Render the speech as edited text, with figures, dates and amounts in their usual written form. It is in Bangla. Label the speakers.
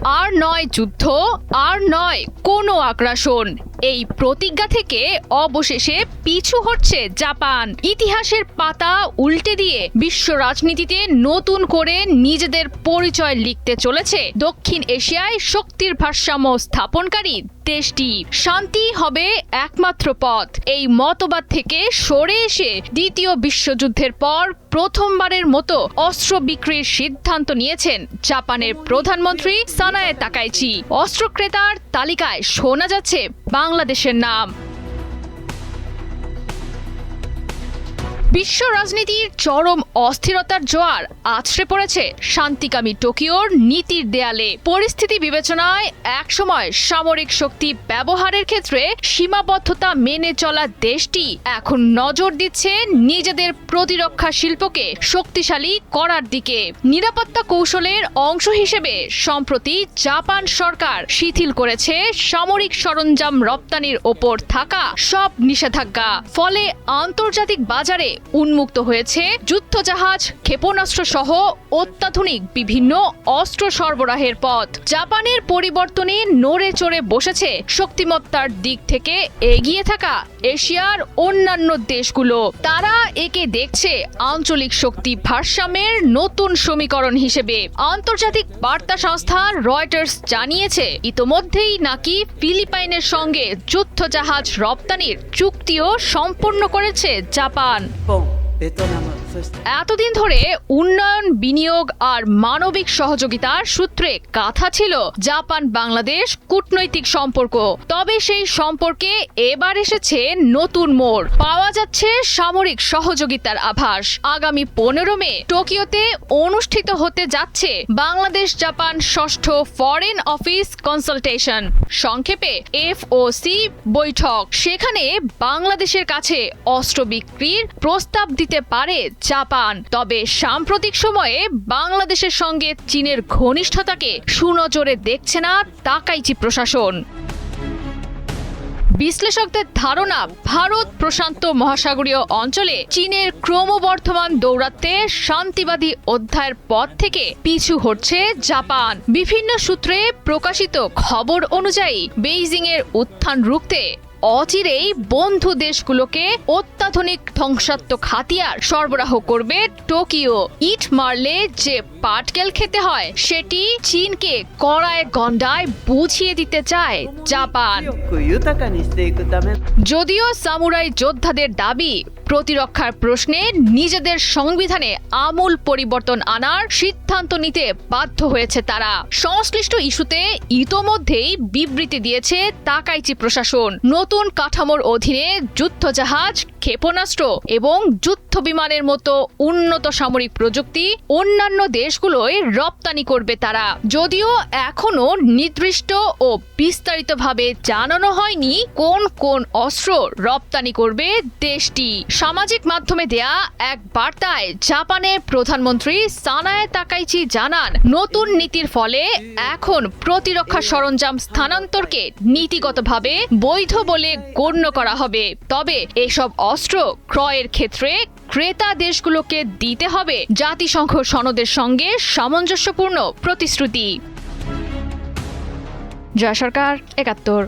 Speaker 1: আর নয় যুদ্ধ, আর নয় কোনো আগ্রাসন। এই প্রতিজ্ঞা থেকে অবশেষে পিছু হটছে জাপান। ইতিহাসের পাতা উল্টে দিয়ে বিশ্ব রাজনীতিতে নতুন করে নিজেদের পরিচয় লিখতে চলেছে দক্ষিণ এশিয়ায় শক্তির ভারসাম্য স্থাপনকারী দেশটি। শান্তি হবে একমাত্র পথ, এই মতবাদ থেকে সরে এসে দ্বিতীয় বিশ্বযুদ্ধের পর প্রথমবারের মতো অস্ত্র বিক্রির সিদ্ধান্ত নিয়েছেন জাপানের প্রধানমন্ত্রী সানায়ে তাকাইচি। অস্ত্র ক্রেতার তালিকায় শোনা যাচ্ছে বাংলাদেশের নাম। বিশ্ব রাজনীতির চরম অস্থিরতার জোয়ার আছড়ে পড়েছে শান্তিকামী টোকিওর নীতির দেয়ালে। পরিস্থিতি বিবেচনায় একসময় সামরিক শক্তি ব্যবহারের ক্ষেত্রে সীমাবদ্ধতা মেনে চলা দেশটি এখন নজর দিচ্ছে নিজেদের প্রতিরক্ষা শিল্পকে শক্তিশালী করার দিকে। নিরাপত্তা কৌশলের অংশ হিসেবে সম্প্রতি জাপান সরকার শিথিল করেছে সামরিক সরঞ্জাম রপ্তানির ওপর থাকা সব নিষেধাজ্ঞা। ফলে আন্তর্জাতিক বাজারে উন্মুক্ত হয়েছে যুদ্ধজাহাজ, ক্ষেপণাস্ত্র সহ অত্যাধুনিক বিভিন্ন অস্ত্র সরবরাহের পথ। জাপানের পরিবর্তনে নড়ে চড়ে বসেছে শক্তিমত্তার দিক থেকে এগিয়ে থাকা এশিয়ার অন্যান্য দেশগুলো। তারা একে দেখছে আঞ্চলিক শক্তি ভারসাম্যের নতুন সমীকরণ হিসেবে। আন্তর্জাতিক বার্তা সংস্থা রয়টার্স জানিয়েছে ইতোমধ্যেই নাকি ফিলিপাইনের সঙ্গে যুদ্ধজাহাজ রপ্তানির চুক্তিও সম্পন্ন করেছে জাপান। এতদিন ধরে উন্নয়ন, বিনিয়োগ আর মানবিক সহযোগিতার সূত্রে গাঁথা ছিল জাপান বাংলাদেশ কূটনৈতিক সম্পর্ক। তবে সেই সম্পর্কে এবার এসেছে নতুন মোড়। পাওয়া যাচ্ছে সামরিক সহযোগিতার আভাস। আগামী 15 মে টোকিওতে অনুষ্ঠিত হতে যাচ্ছে বাংলাদেশ জাপান ষষ্ঠ ফরেন অফিস কনসালটেশন, সংক্ষেপে FOC বৈঠক। সেখানে বাংলাদেশের কাছে অস্ত্র বিক্রির প্রস্তাব দিতে পারে জাপান। তবে সাম্প্রতিক সময়ে বাংলাদেশের সঙ্গে চীনের ঘনিষ্ঠতাকে সুনজরে দেখছে না তাকাইচি প্রশাসন। বিশ্লেষকদের ধারণা, ভারত প্রশান্ত মহাসাগরীয় অঞ্চলে চীনের ক্রমবর্ধমান দৌরাত্ম্যে শান্তিবাদী অধ্যায়ের পথ থেকে পিছু হটছে জাপান। বিভিন্ন সূত্রে প্রকাশিত খবর অনুযায়ী বেইজিং এর উত্থান রুখতে অচিরেই বন্ধু দেশগুলোকে অত্যাধুনিক ধ্বংসাত্মক হাতিয়ার সরবরাহ করবে টোকিও। ইট মারলে যে পাটকেল খেতে হয় সেটি চীনকে কড়ায় গন্ডায় বুঝিয়ে দিতে চায় জাপান। যদিও সামুরাই যোদ্ধাদের দাবি, প্রতিরক্ষার প্রশ্নে নিজেদের সংবিধানে আমূল পরিবর্তন আনার সিদ্ধান্ত নিতে বাধ্য হয়েছে তারা। সংশ্লিষ্ট ইস্যুতে ইতোমধ্যেই বিবৃতি দিয়েছে তাকাইচি প্রশাসন। নতুন কাঠামোর অধীনে যুদ্ধজাহাজ, ক্ষেপণাস্ত্র এবং যুদ্ধ বিমানের মতো উন্নত সামরিক প্রযুক্তি অন্যান্য দেশগুলোয় রপ্তানি করবে তারা। যদিও এখনো নির্দিষ্ট ও বিস্তারিতভাবে জানানো হয়নি কোন কোন অস্ত্র রপ্তানি করবে দেশটি। সামাজিক মাধ্যমে দেয়া এক বার্তায় জাপানের প্রধানমন্ত্রী সানায়ে তাকাইচি জানান, নতুন নীতির ফলে এখন প্রতিরক্ষা সরঞ্জাম স্থানান্তরকে নীতিগতভাবে বৈধ বলে গণ্য করা হবে। তবে এসব অস্ত্র ক্রয়ের ক্ষেত্রে ক্রেতা দেশগুলোকে দিতে হবে জাতিসংঘ সনদের সঙ্গে সামঞ্জস্যপূর্ণ প্রতিশ্রুতি। জয় সরকার, ৭১।